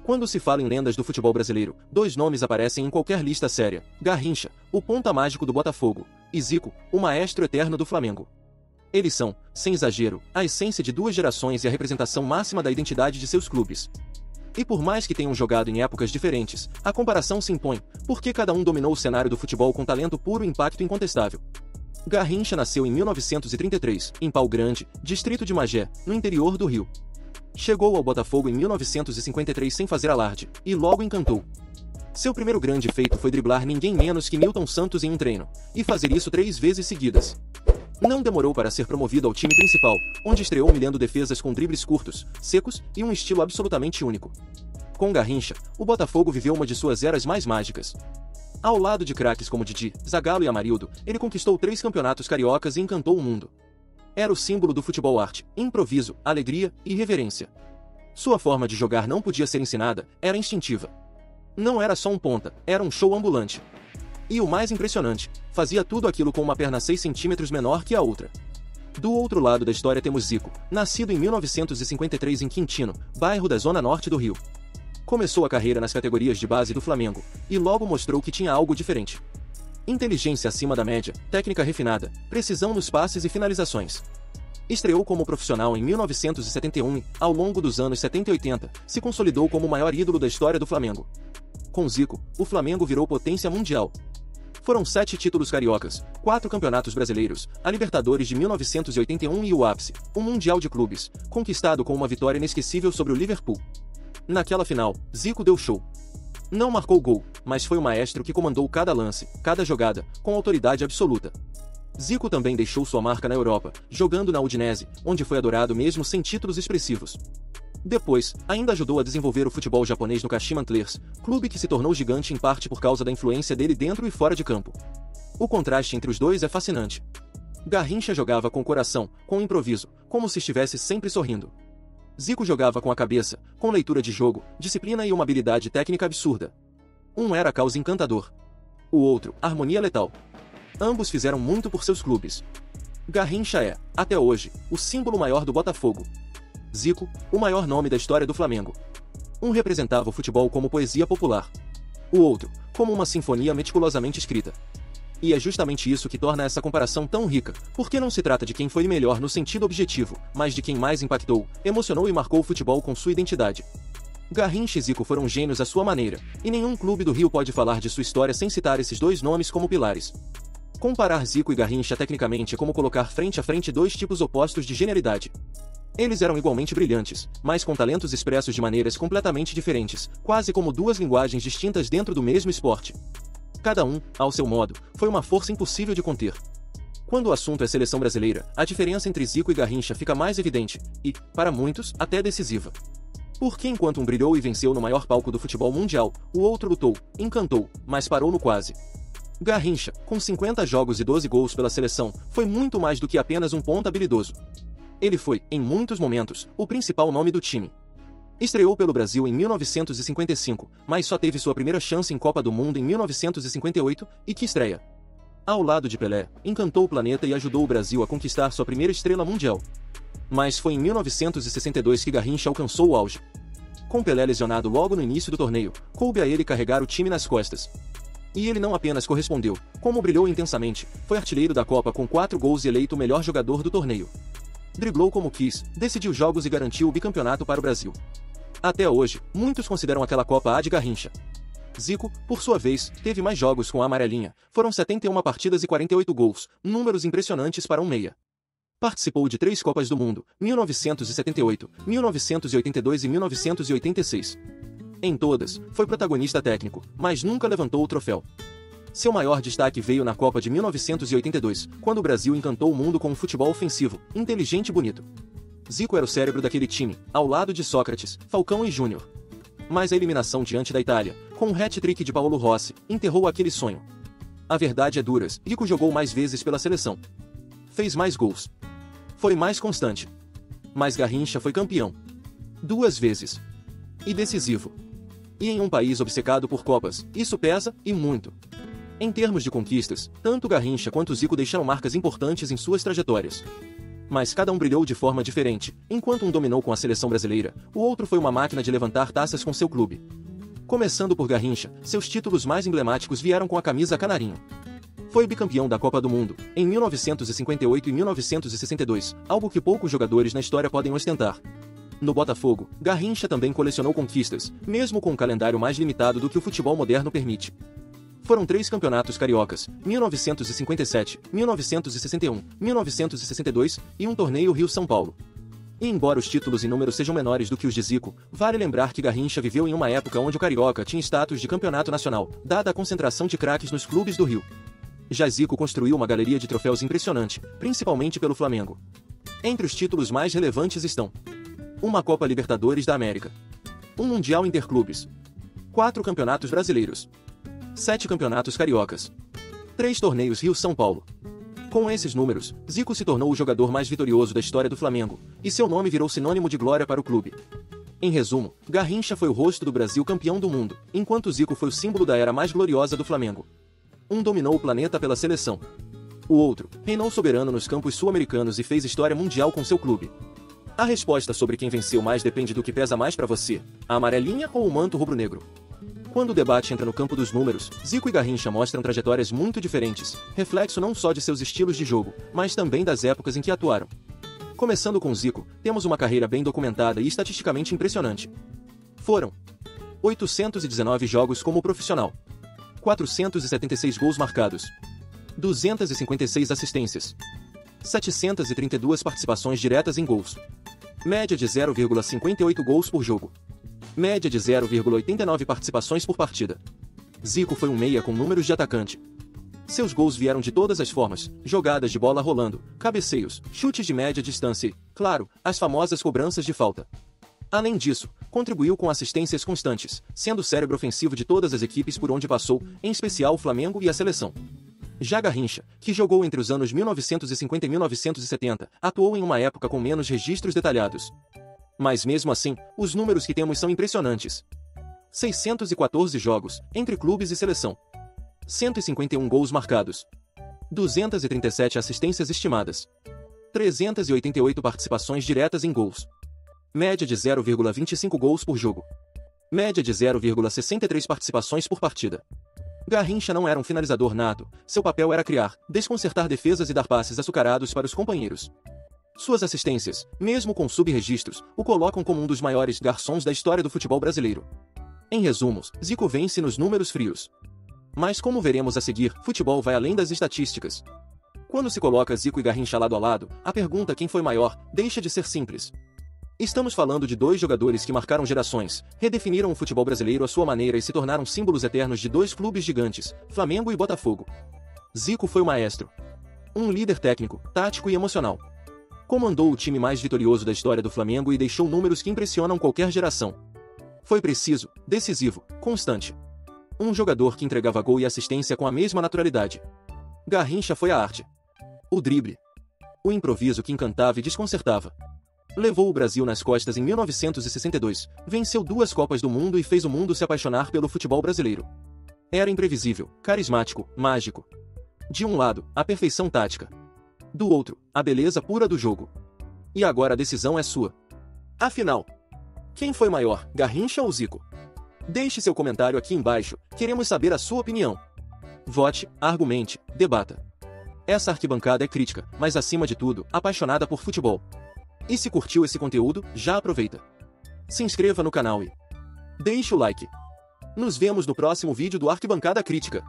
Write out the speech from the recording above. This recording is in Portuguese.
Quando se fala em lendas do futebol brasileiro, dois nomes aparecem em qualquer lista séria: Garrincha, o ponta mágico do Botafogo, e Zico, o maestro eterno do Flamengo. Eles são, sem exagero, a essência de duas gerações e a representação máxima da identidade de seus clubes. E por mais que tenham jogado em épocas diferentes, a comparação se impõe, porque cada um dominou o cenário do futebol com talento puro e impacto incontestável. Garrincha nasceu em 1933, em Pau Grande, distrito de Magé, no interior do Rio. Chegou ao Botafogo em 1953 sem fazer alarde, e logo encantou. Seu primeiro grande feito foi driblar ninguém menos que Nilton Santos em um treino, e fazer isso 3 vezes seguidas. Não demorou para ser promovido ao time principal, onde estreou humilhando defesas com dribles curtos, secos e um estilo absolutamente único. Com Garrincha, o Botafogo viveu uma de suas eras mais mágicas. Ao lado de craques como Didi, Zagallo e Amarildo, ele conquistou 3 campeonatos cariocas e encantou o mundo. Era o símbolo do futebol arte, improviso, alegria e irreverência. Sua forma de jogar não podia ser ensinada, era instintiva. Não era só um ponta, era um show ambulante. E o mais impressionante, fazia tudo aquilo com uma perna 6 centímetros menor que a outra. Do outro lado da história temos Zico, nascido em 1953 em Quintino, bairro da zona norte do Rio. Começou a carreira nas categorias de base do Flamengo, e logo mostrou que tinha algo diferente. Inteligência acima da média, técnica refinada, precisão nos passes e finalizações. Estreou como profissional em 1971 e, ao longo dos anos 70 e 80, se consolidou como o maior ídolo da história do Flamengo. Com Zico, o Flamengo virou potência mundial. Foram 7 títulos cariocas, 4 campeonatos brasileiros, a Libertadores de 1981 e o ápice, o Mundial de Clubes, conquistado com uma vitória inesquecível sobre o Liverpool. Naquela final, Zico deu show. Não marcou gol, mas foi o maestro que comandou cada lance, cada jogada, com autoridade absoluta. Zico também deixou sua marca na Europa, jogando na Udinese, onde foi adorado mesmo sem títulos expressivos. Depois, ainda ajudou a desenvolver o futebol japonês no Kashima Antlers, clube que se tornou gigante em parte por causa da influência dele dentro e fora de campo. O contraste entre os dois é fascinante. Garrincha jogava com coração, com improviso, como se estivesse sempre sorrindo. Zico jogava com a cabeça, com leitura de jogo, disciplina e uma habilidade técnica absurda. Um era caos encantador. O outro, harmonia letal. Ambos fizeram muito por seus clubes. Garrincha é, até hoje, o símbolo maior do Botafogo. Zico, o maior nome da história do Flamengo. Um representava o futebol como poesia popular. O outro, como uma sinfonia meticulosamente escrita. E é justamente isso que torna essa comparação tão rica, porque não se trata de quem foi melhor no sentido objetivo, mas de quem mais impactou, emocionou e marcou o futebol com sua identidade. Garrincha e Zico foram gênios à sua maneira, e nenhum clube do Rio pode falar de sua história sem citar esses dois nomes como pilares. Comparar Zico e Garrincha tecnicamente é como colocar frente a frente dois tipos opostos de genialidade. Eles eram igualmente brilhantes, mas com talentos expressos de maneiras completamente diferentes, quase como duas linguagens distintas dentro do mesmo esporte. Cada um, ao seu modo, foi uma força impossível de conter. Quando o assunto é seleção brasileira, a diferença entre Zico e Garrincha fica mais evidente, e, para muitos, até decisiva. Porque enquanto um brilhou e venceu no maior palco do futebol mundial, o outro lutou, encantou, mas parou no quase. Garrincha, com 50 jogos e 12 gols pela seleção, foi muito mais do que apenas um ponta habilidoso. Ele foi, em muitos momentos, o principal nome do time. Estreou pelo Brasil em 1955, mas só teve sua primeira chance em Copa do Mundo em 1958, e que estreia! Ao lado de Pelé, encantou o planeta e ajudou o Brasil a conquistar sua primeira estrela mundial. Mas foi em 1962 que Garrincha alcançou o auge. Com Pelé lesionado logo no início do torneio, coube a ele carregar o time nas costas. E ele não apenas correspondeu, como brilhou intensamente, foi artilheiro da Copa com 4 gols e eleito o melhor jogador do torneio. Driblou como quis, decidiu jogos e garantiu o bicampeonato para o Brasil. Até hoje, muitos consideram aquela Copa a de Garrincha. Zico, por sua vez, teve mais jogos com a amarelinha, foram 71 partidas e 48 gols, números impressionantes para um meia. Participou de 3 Copas do Mundo, 1978, 1982 e 1986. Em todas, foi protagonista técnico, mas nunca levantou o troféu. Seu maior destaque veio na Copa de 1982, quando o Brasil encantou o mundo com um futebol ofensivo, inteligente e bonito. Zico era o cérebro daquele time, ao lado de Sócrates, Falcão e Júnior. Mas a eliminação diante da Itália, com um hat-trick de Paolo Rossi, enterrou aquele sonho. A verdade é dura, Zico jogou mais vezes pela seleção. Fez mais gols. Foi mais constante. Mas Garrincha foi campeão. 2 vezes. E decisivo. E em um país obcecado por Copas, isso pesa, e muito. Em termos de conquistas, tanto Garrincha quanto Zico deixaram marcas importantes em suas trajetórias. Mas cada um brilhou de forma diferente. Enquanto um dominou com a seleção brasileira, o outro foi uma máquina de levantar taças com seu clube. Começando por Garrincha, seus títulos mais emblemáticos vieram com a camisa canarinho. Foi bicampeão da Copa do Mundo, em 1958 e 1962, algo que poucos jogadores na história podem ostentar. No Botafogo, Garrincha também colecionou conquistas, mesmo com um calendário mais limitado do que o futebol moderno permite. Foram 3 campeonatos cariocas, 1957, 1961, 1962 e um torneio Rio-São Paulo. E embora os títulos em número sejam menores do que os de Zico, vale lembrar que Garrincha viveu em uma época onde o carioca tinha status de campeonato nacional, dada a concentração de craques nos clubes do Rio. Já Zico construiu uma galeria de troféus impressionante, principalmente pelo Flamengo. Entre os títulos mais relevantes estão: uma Copa Libertadores da América, um Mundial Interclubes, 4 campeonatos brasileiros, 7 campeonatos cariocas, 3 torneios Rio-São Paulo. Com esses números, Zico se tornou o jogador mais vitorioso da história do Flamengo, e seu nome virou sinônimo de glória para o clube. Em resumo, Garrincha foi o rosto do Brasil campeão do mundo, enquanto Zico foi o símbolo da era mais gloriosa do Flamengo. Um dominou o planeta pela seleção. O outro reinou soberano nos campos sul-americanos e fez história mundial com seu clube. A resposta sobre quem venceu mais depende do que pesa mais para você, a amarelinha ou o manto rubro-negro. Quando o debate entra no campo dos números, Zico e Garrincha mostram trajetórias muito diferentes, reflexo não só de seus estilos de jogo, mas também das épocas em que atuaram. Começando com Zico, temos uma carreira bem documentada e estatisticamente impressionante. Foram 819 jogos como profissional, 476 gols marcados, 256 assistências, 732 participações diretas em gols, média de 0,58 gols por jogo, média de 0,89 participações por partida. Zico foi um meia com números de atacante. Seus gols vieram de todas as formas: jogadas de bola rolando, cabeceios, chutes de média distância e, claro, as famosas cobranças de falta. Além disso, contribuiu com assistências constantes, sendo o cérebro ofensivo de todas as equipes por onde passou, em especial o Flamengo e a seleção. Já Garrincha, que jogou entre os anos 1950 e 1970, atuou em uma época com menos registros detalhados. Mas mesmo assim, os números que temos são impressionantes. 614 jogos, entre clubes e seleção. 151 gols marcados. 237 assistências estimadas. 388 participações diretas em gols. Média de 0,25 gols por jogo. Média de 0,63 participações por partida. Garrincha não era um finalizador nato, seu papel era criar, desconcertar defesas e dar passes açucarados para os companheiros. Suas assistências, mesmo com subregistros, o colocam como um dos maiores garçons da história do futebol brasileiro. Em resumos, Zico vence nos números frios. Mas como veremos a seguir, futebol vai além das estatísticas. Quando se coloca Zico e Garrincha lado a lado, a pergunta quem foi maior deixa de ser simples. Estamos falando de 2 jogadores que marcaram gerações, redefiniram o futebol brasileiro à sua maneira e se tornaram símbolos eternos de 2 clubes gigantes, Flamengo e Botafogo. Zico foi o maestro. Um líder técnico, tático e emocional. Comandou o time mais vitorioso da história do Flamengo e deixou números que impressionam qualquer geração. Foi preciso, decisivo, constante. Um jogador que entregava gol e assistência com a mesma naturalidade. Garrincha foi a arte. O drible. O improviso que encantava e desconcertava. Levou o Brasil nas costas em 1962, venceu 2 Copas do Mundo e fez o mundo se apaixonar pelo futebol brasileiro. Era imprevisível, carismático, mágico. De um lado, a perfeição tática. Do outro, a beleza pura do jogo. E agora a decisão é sua. Afinal, quem foi maior, Garrincha ou Zico? Deixe seu comentário aqui embaixo, queremos saber a sua opinião. Vote, argumente, debata. Essa arquibancada é crítica, mas acima de tudo, apaixonada por futebol. E se curtiu esse conteúdo, já aproveita. Se inscreva no canal e deixe o like. Nos vemos no próximo vídeo do Arquibancada Crítica.